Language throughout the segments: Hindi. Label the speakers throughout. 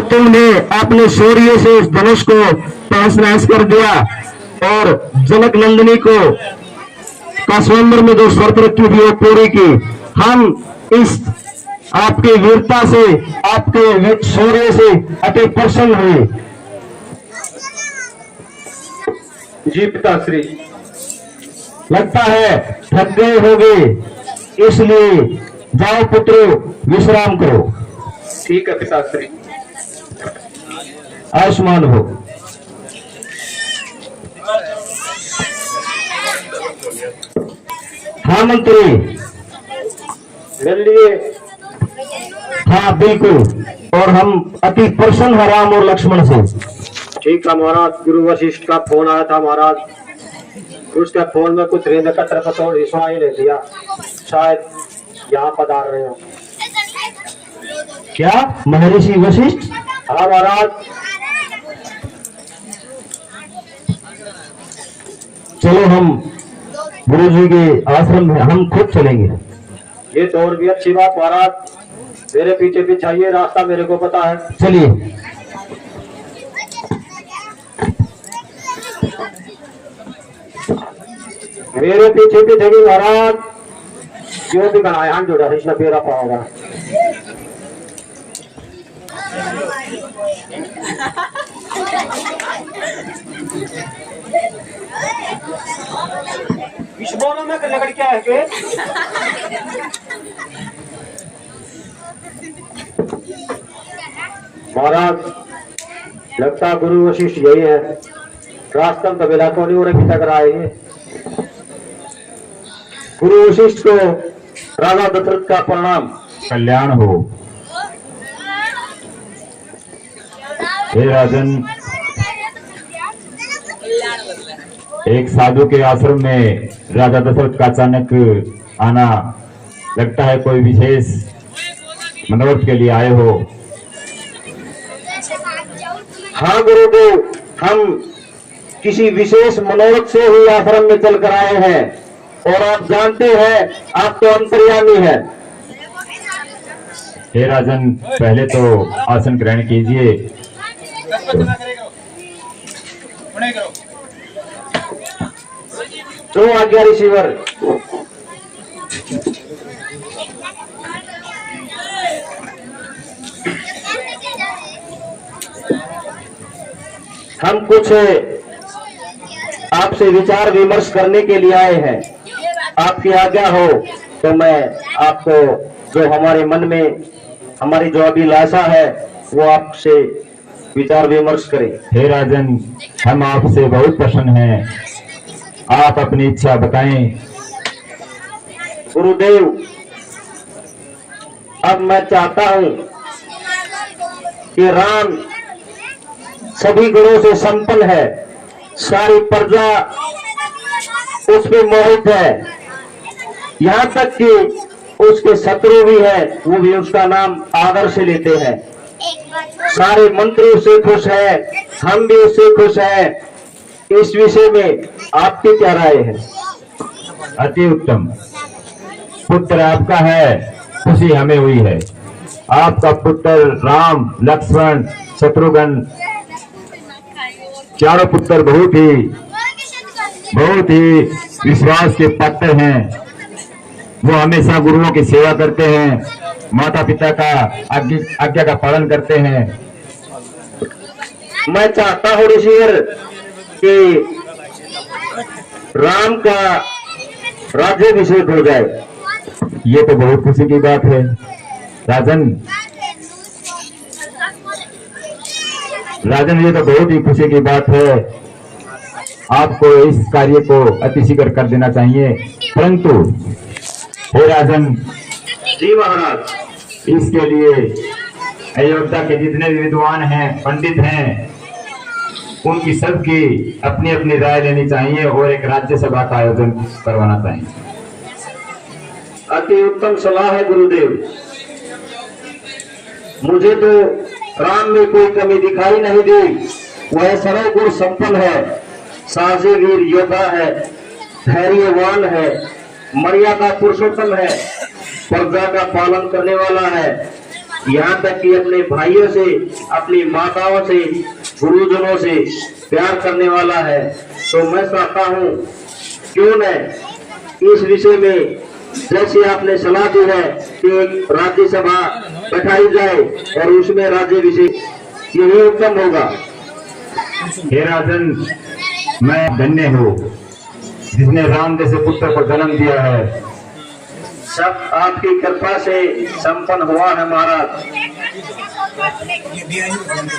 Speaker 1: और तुमने अपने शौर्य से उस धनुष को तहस नहस कर दिया और जनक नंदिनी को का स्वयंवर में जो शर्त रखी थी वो पूरी की। हम इस आपके वीरता से, आपके शौर्य से अति प्रसन्न हुए।
Speaker 2: जी पिताश्री,
Speaker 1: लगता है थक गए होगे, इसलिए जाओ पुत्रो, विश्राम करो।
Speaker 2: ठीक है पिताश्री।
Speaker 1: आयुष्मान हो। हाँ मंत्री,
Speaker 2: मिल लिए?
Speaker 1: हाँ बिल्कुल, और हम अति प्रसन्न हैं राम और लक्ष्मण से।
Speaker 2: ठीक है महाराज, गुरु वशिष्ठ का फोन आया था महाराज, उसके फोन में कुछ रेंद का तरफ तो रिश्वाई ले दिया, शायद यहाँ पधार रहे हो।
Speaker 1: क्या महर्षि वशिष्ठ?
Speaker 2: हाँ महाराज।
Speaker 1: चलो हम गुरु जी के आश्रम में हम खुद चलेंगे।
Speaker 2: ये तो और भी अच्छी बात महाराज, मेरे पीछे पीछे आइए, रास्ता मेरे को पता है।
Speaker 1: चलिए।
Speaker 2: मेरे पीछे पीछे भी महाराज, जो भी बनाया हम जोड़ा इसमें मेरा पाओगा। इस बोलो में लकड़ी क्या है के? महाराज, लगता गुरु वशिष्ठ यही है, रास्ता में तबेला को नहीं हो रही तक आए हैं। गुरु वशिष्ठ को राजा दशरथ का प्रणाम।
Speaker 3: कल्याण हो। हे राजन, एक साधु के आश्रम में राजा दशरथ का अचानक आना, लगता है कोई विशेष मनोरथ के लिए आए हो।
Speaker 1: हाँ गुरुदेव, हम किसी विशेष मनोरथ से ही आश्रम में चल कर आए हैं, और आप जानते हैं आप तो अंतर्यामी हैं।
Speaker 3: हे राजन, पहले तो आसन ग्रहण कीजिए।
Speaker 1: तो आज्ञा ऋषिवर। हम कुछ आपसे विचार विमर्श करने के लिए आए हैं, आपकी आज्ञा हो तो मैं आपको जो हमारे मन में हमारी जो अभिलाषा है वो आपसे विचार विमर्श करें।
Speaker 3: हे राजन, हम आपसे बहुत प्रसन्न हैं, आप अपनी इच्छा बताएं।
Speaker 1: गुरुदेव, अब मैं चाहता हूं कि राम सभी गुणों से संपन्न है, सारी प्रजा उस पे मोहित है, यहाँ तक कि उसके शत्रु भी है, वो भी उसका नाम आदर से लेते हैं। सारे मंत्री उससे खुश है, हम भी उससे खुश हैं। इस विषय में आपकी क्या राय है?
Speaker 3: अति उत्तम। पुत्र आपका है, खुशी हमें हुई है। आपका पुत्र राम, लक्ष्मण, शत्रुघ्न, चारों पुत्र बहुत ही विश्वास के पात्र हैं। वो हमेशा गुरुओं की सेवा करते हैं, माता पिता का आज्ञा का पालन करते हैं।
Speaker 1: मैं चाहता हूँ ऋषिवर कि राम का राज्याभिषेक हो जाए।
Speaker 3: ये तो बहुत खुशी की बात है राजन। ये तो बहुत ही खुशी की बात है। आपको इस कार्य को अतिशीघ्र कर देना चाहिए, परंतु हे राजन
Speaker 1: जी महाराज,
Speaker 3: इसके लिए अयोध्या के जितने भी विद्वान हैं, पंडित हैं, उनकी सबकी अपनी अपनी राय लेनी चाहिए और एक राज्यसभा का आयोजन करवाना चाहिए।
Speaker 1: अति उत्तम सलाह है गुरुदेव। मुझे तो राम में कोई कमी दिखाई नहीं दी। वह सर्व गुण संपन्न है, साहसी वीर योद्धा है, धैर्यवान है, मर्यादा पुरुषोत्तम है, प्रजा का पालन करने वाला है, यहाँ तक कि अपने भाइयों से, अपनी माताओं से, गुरुजनों से प्यार करने वाला है। तो मैं चाहता हूँ क्यों न इस विषय में जैसे आपने सलाह दी है कि एक राज्यसभा बैठाई जाए और उसमें राज्य विषय, यही उत्तम होगा।
Speaker 3: हे राजन, मैं धन्य हूँ जिसने राम जैसे पुत्र को जन्म दिया है।
Speaker 1: सब आपकी कृपा से संपन्न हुआ है महाराज।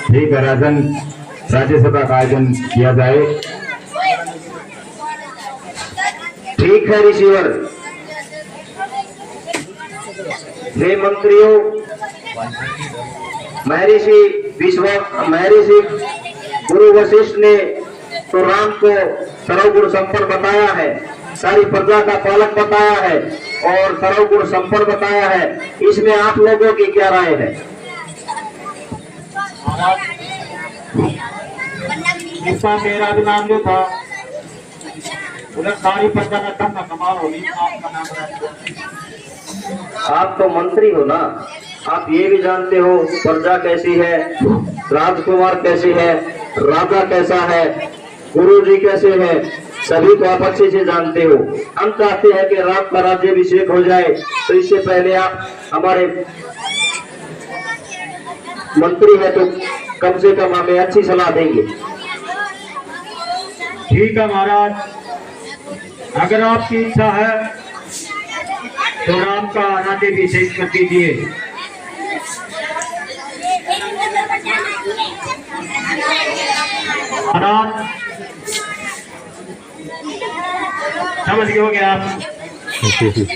Speaker 3: ठीक है राजन, राज्यसभा का आयोजन किया जाए।
Speaker 1: ठीक है ऋषिवर। हे मंत्रियों, महर्षि गुरु वशिष्ठ ने तो राम को सर्वगुण संपन्न बताया है, सारी प्रजा का पालक बताया है और सर्वगुण संपन्न बताया है। इसमें आप लोगों की क्या राय है?
Speaker 2: इसका मेरा भी नाम जो था उधर सारी प्रजा का कम कमाल होगी।
Speaker 1: आप तो मंत्री हो ना, आप ये भी जानते हो प्रजा कैसी है, राजकुमार कैसे है, राजा कैसा है, गुरुजी कैसे है, सभी को आप अच्छे से जानते हो। हम चाहते हैं कि राम का राज्याभिषेक हो जाए, तो इससे पहले आप हमारे मंत्री हैं तो कम से कम हमें अच्छी सलाह देंगे।
Speaker 2: ठीक है महाराज, अगर आपकी इच्छा है तो राम का राज्याभिषेक कर दीजिए। महाराज समझ गए होंगे आप।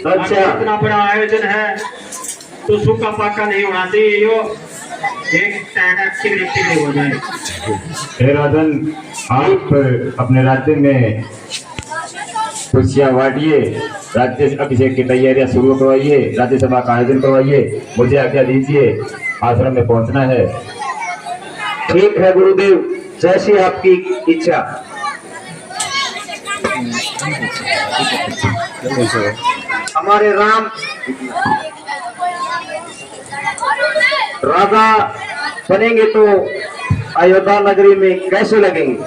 Speaker 1: अच्छा,
Speaker 2: इतना बड़ा आयोजन है तो सूखा पाका नहीं होना चाहिए, यो एक एक्टिव हो जाए।
Speaker 3: हे राजन, आप अपने राज्य में खुशियाँ बांटिए, राज्य अभिषेक की तैयारियां शुरू करवाइए, राज्यसभा का आयोजन करवाइए। मुझे आज्ञा दीजिए, आश्रम में पहुंचना है।
Speaker 1: ठीक है गुरुदेव, जैसी आपकी इच्छा। हमारे राम राजा बनेंगे तो अयोध्या नगरी में कैसे लगेंगे?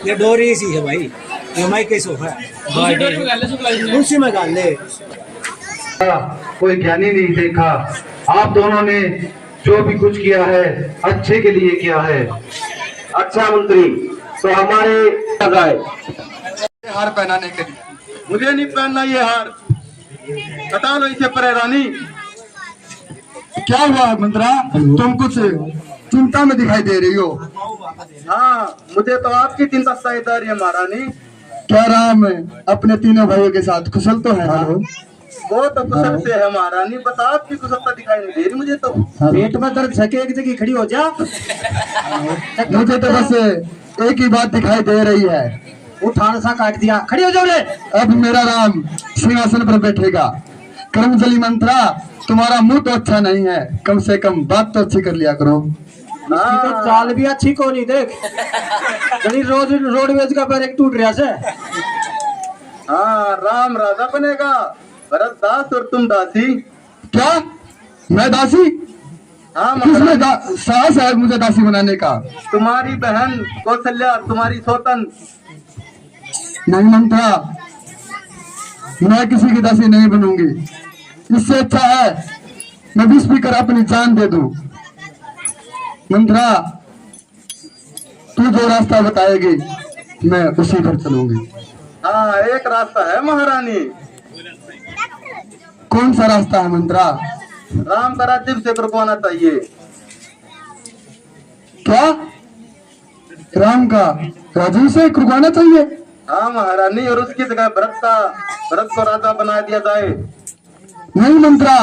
Speaker 4: ये डोरी सी है भाई, ये माइक कैसे है उसी में डाल ले।
Speaker 5: कोई ज्ञानी नहीं देखा। आप दोनों ने जो भी कुछ किया है अच्छे के लिए किया है।
Speaker 1: अच्छा मंत्री, तो हमारे लगाए
Speaker 5: हार पहनाने के लिए मुझे नहीं पहनना ये हार। बता लो इसे परे रानी, क्या हुआ मंत्रा? तुम कुछ चिंता में दिखाई दे रही हो। हाँ, मुझे तो आपकी चिंता सताई है महारानी। क्या राम अपने तीनों भाइयों के साथ कुशल तो है ना? वो तो कुशल से है महारानी, बस आपकी कुशलता दिखाई नहीं दे रही मुझे तो।
Speaker 4: पेट में दर्द छके एक जगह खड़ी हो जा।
Speaker 5: मुझे तो बस एक ही बात दिखाई दे रही है,
Speaker 4: उठान सा काट दिया, खड़ी हो जाओ रे।
Speaker 5: अब मेरा राम सिंहासन पर बैठेगा। कर्मजली मंत्रा, तुम्हारा मुंह तो अच्छा नहीं है, कम से कम बात तो अच्छी कर लिया करो।
Speaker 4: तो चाल भी अच्छी को नहीं देख, रोडवेज का पैर एक टूट रहा से।
Speaker 5: हाँ, राम राजा बनेगा, भरत दास और तुम दासी। क्या मैं दासी? हाँ, किसमें साहस है मुझे दासी बनाने का? तुम्हारी बहन कौशल्या, तुम्हारी सौतन। नहीं मंत्रा, मैं किसी की दासी नहीं बनूंगी। इससे अच्छा है मैं विष पीकर अपनी जान दे दूं। मंत्रा, तू जो रास्ता बताएगी मैं उसी पर चलूंगी। हाँ, एक रास्ता है महारानी। कौन सा रास्ता है मंत्रा? राम का राज्य से रुकवाना चाहिए। क्या? राम का राज्य से रुकवाना चाहिए? हाँ महारानी, और उसकी जगह भरत को राजा बना दिया जाए। नहीं मंत्रा,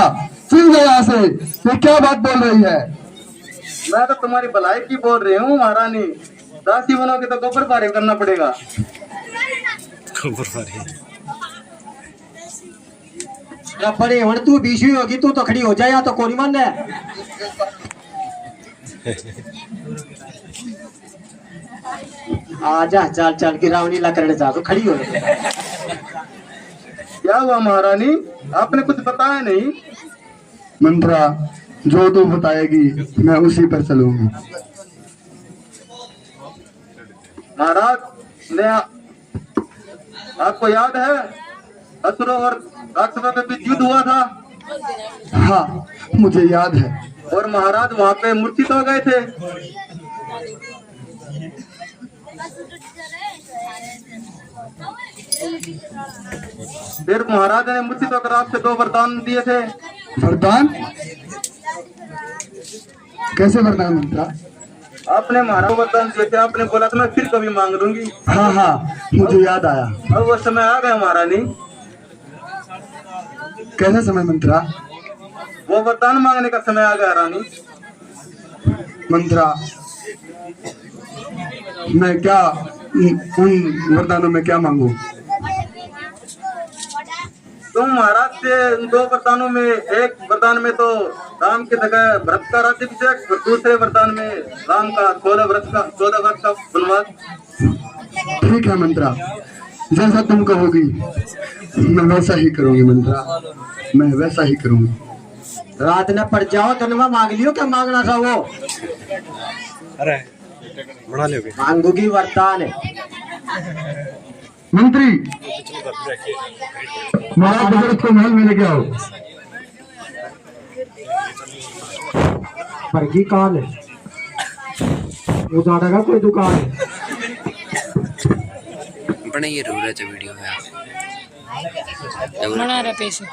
Speaker 5: चल जाओ यहाँ से। ये क्या बात बोल रही है? मैं तो तुम्हारी भलाई की बोल रही हूँ महारानी। दासी बनोगे तो गोबर पारे करना पड़ेगा।
Speaker 4: बड़े हूं तू बीच हुई होगी, तू तो खड़ी हो जाए, या तो कोई मन है।
Speaker 2: आजा चल चल की रावणी ला करने जा तो खड़ी हो गई।
Speaker 5: क्या हुआ महारानी, आपने कुछ बताया नहीं? मंत्रा, जो तू बताएगी मैं उसी पर चलूंगी। महाराज, आपको याद है असुरों और राक्षसों के बीच युद्ध हुआ था? हाँ, मुझे याद है। और महाराज वहाँ पे मूर्छित हो गए थे। फिर महाराज ने मूर्छित होकर आपसे 2 वरदान दिए थे। वरदान? कैसे वरदान मंत्रा? आपने महाराज वरदान दिए थे, आपने बोला था मैं फिर कभी मांग लूंगी। हाँ हाँ, मुझे याद आया। अब वो समय आ गया महारानी। कैसा समय मंत्रा? वो वरदान मांगने का समय आ गया रानी। मंत्रा, मैं क्या उन वरदानों में क्या मांगू? तुम महाराज से 2 वरदानों में, एक वरदान में तो राम की जगह भरत का राज्याभिषेक और दूसरे वरदान में राम का 14 वर्ष का वनवास। ठीक है मंत्रा, जैसा तुम कहोगी मैं वैसा ही करूंगी मंत्रा, मैं वैसा ही करूंगी।
Speaker 2: रात न पड़ जाओ तो मांग लियो, क्या मांगना था वो?
Speaker 4: अरे बना लोगे,
Speaker 2: मांगूगी वरदान है।
Speaker 5: मंत्री, महाराज दशरथ को महल में लेके आओ।
Speaker 2: परगी कौन है? वो दादा का कोई दुकान है?
Speaker 6: बना ये रोलर वीडियो है
Speaker 7: बना रहा पैसे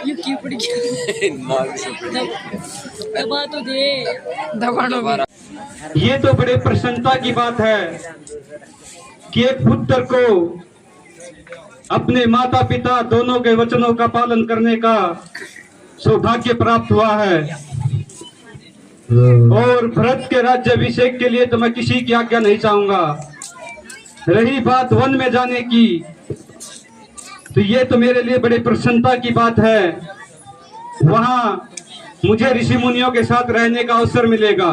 Speaker 7: ये क्यों पड़ गया? दबा तो दे, दबानो भी।
Speaker 8: ये तो बड़े प्रसन्नता की बात है कि एक पुत्र को अपने माता पिता दोनों के वचनों का पालन करने का सौभाग्य प्राप्त हुआ है। और भरत के राज्याभिषेक के लिए तो मैं किसी की आज्ञा नहीं चाहूंगा। रही बात वन में जाने की, तो ये तो मेरे लिए बड़े प्रसन्नता की बात है। वहां मुझे ऋषि मुनियों के साथ रहने का अवसर मिलेगा।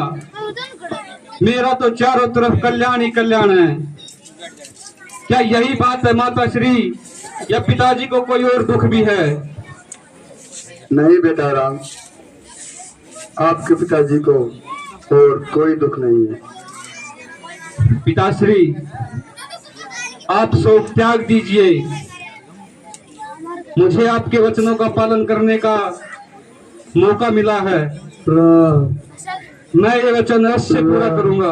Speaker 8: मेरा तो चारों तरफ कल्याण ही कल्याण है। क्या यही बात है माता श्री, या पिताजी को कोई और दुख भी है?
Speaker 5: नहीं बेटा राम, आपके पिताजी को और कोई दुख नहीं है।
Speaker 8: पिताश्री, आप शोक त्याग दीजिए। मुझे आपके वचनों का पालन करने का मौका मिला है। मैं ये वचन अवश्य पूरा करूंगा।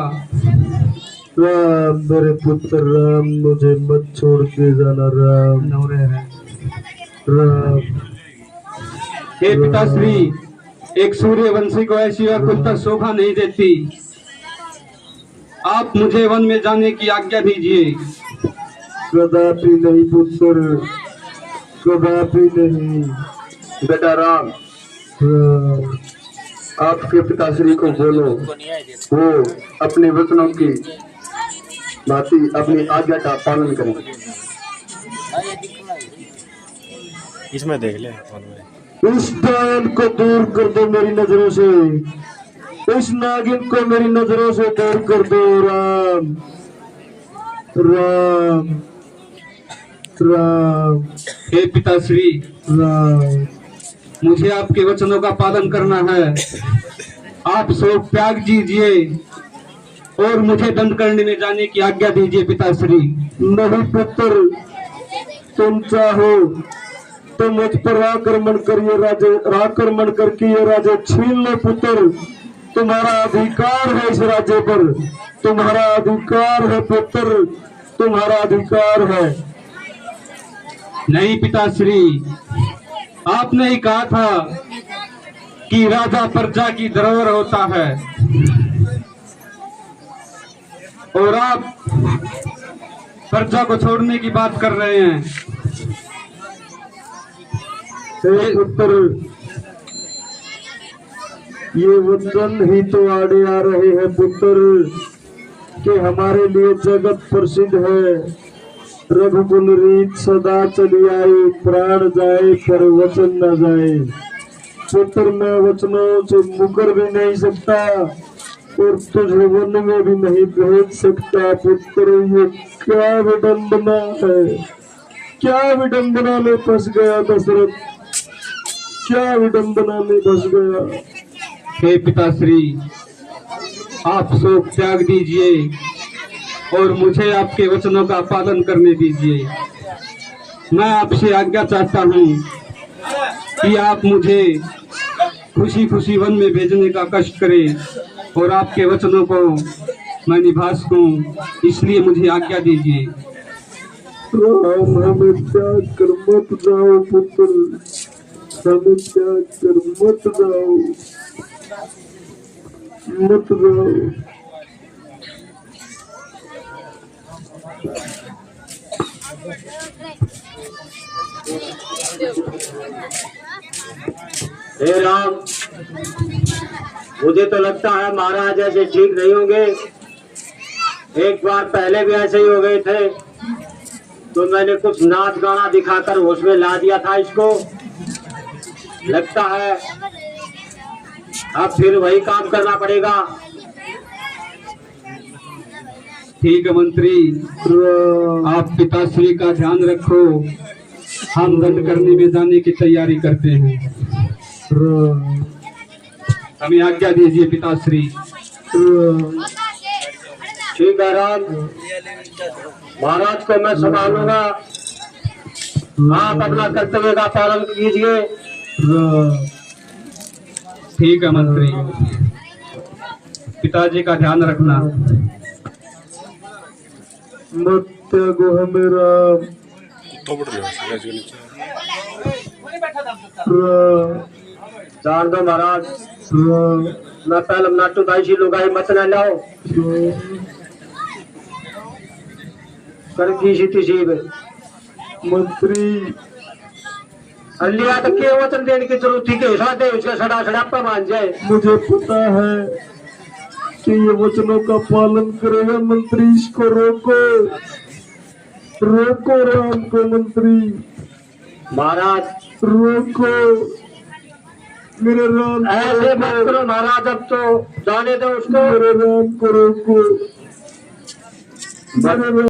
Speaker 5: राम, मेरे पुत्र राम, मुझे मत छोड़ के जाना राम। राम,
Speaker 8: हे पिताश्री, एक सूर्यवंशी को ऐसी व्याकुलता शोभा नहीं देती। आप मुझे वन में जाने की आज्ञा दीजिए।
Speaker 5: कदापि नहीं पुत्र, कदापि नहीं। बेटा राम, आपके पिताश्री को बोलो वो अपने वचनों की भांति अपनी आज्ञा का पालन करें।
Speaker 4: इसमें देख ले।
Speaker 5: इस डायन को दूर कर दो मेरी नजरों से, इस नागिन को मेरी नजरों से दूर कर दो राम। राम राम,
Speaker 8: हे पिताश्री,
Speaker 5: राम,
Speaker 8: मुझे आपके वचनों का पालन करना है। आप शोक त्याग दीजिए और मुझे दंड करने में जाने की आज्ञा दीजिए पिताश्री।
Speaker 5: नहीं पुत्र, तुम चाहो तो मुझ पर आक्रमण करके ये राज्य छीन लो पुत्र। तुम्हारा अधिकार है इस राज्य पर, तुम्हारा अधिकार है पुत्र, तुम्हारा अधिकार है।
Speaker 8: नहीं पिताश्री, आपने ही कहा था कि राजा प्रजा की धरोहर होता है, और आप प्रजा को छोड़ने की बात कर रहे हैं।
Speaker 5: पुत्र, ये वचन ही तो आड़े आ रहे हैं पुत्र कि हमारे लिए जगत प्रसिद्ध है। रघुकुल रीत सदा चली आई, प्राण जाए पर वचन न जाए।
Speaker 1: पुत्र मैं वचनों से मुकर भी नहीं सकता और तुझे वन में भी नहीं भेज सकता। पुत्र ये क्या विडंबना है, क्या विडंबना में फंस गया दशरथ, क्या विडंबना में फंस गया।
Speaker 8: हे पिताश्री, आप शोक त्याग दीजिए और मुझे आपके वचनों का पालन करने दीजिए। मैं आपसे आज्ञा चाहता हूँ कि आप मुझे खुशी खुशी वन में भेजने का कष्ट करें और आपके वचनों को मैं निभा सकूं, इसलिए मुझे आज्ञा दीजिए।
Speaker 1: राम हमें त्याग कर मत जाओ पुत्र, हमें त्याग कर मत जाओ, मत जाओ।
Speaker 2: हे राम, मुझे तो लगता है महाराज ऐसे ठीक नहीं होंगे। एक बार पहले भी ऐसे ही हो गए थे, तो मैंने कुछ नाच गाना दिखाकर होश में ला दिया था इसको। लगता है अब फिर वही काम करना पड़ेगा।
Speaker 8: ठीक है मंत्री, आप पिताश्री का ध्यान रखो, हम दंड करने में जाने की तैयारी करते हैं। हमें आज्ञा दीजिए पिताश्री।
Speaker 2: ठीक है राम, महाराज को मैं संभालूंगा, आप अपना कर्तव्य का पालन कीजिए।
Speaker 8: ठीक है मंत्री, पिताजी का ध्यान रखना।
Speaker 1: मत त्यागो हमें राम,
Speaker 2: जान दो महाराज, मैं पहले नाटू दाई लुगाई मत न लाओ कर की सीब
Speaker 1: मंत्री।
Speaker 2: लिया तो के वचन देने की जरूरत थी कि सादे उसका सड़ा सड़ापा मान जाए।
Speaker 1: मुझे पता है कि ये वचनों का पालन करेगा मंत्री, इसको रोको, रोको राम को मंत्री,
Speaker 2: महाराज
Speaker 1: रोको मेरे राम,
Speaker 2: ऐसे मत करो महाराज, अब तो जाने दो उसको।
Speaker 1: मेरे राम को रोको, मेरे राम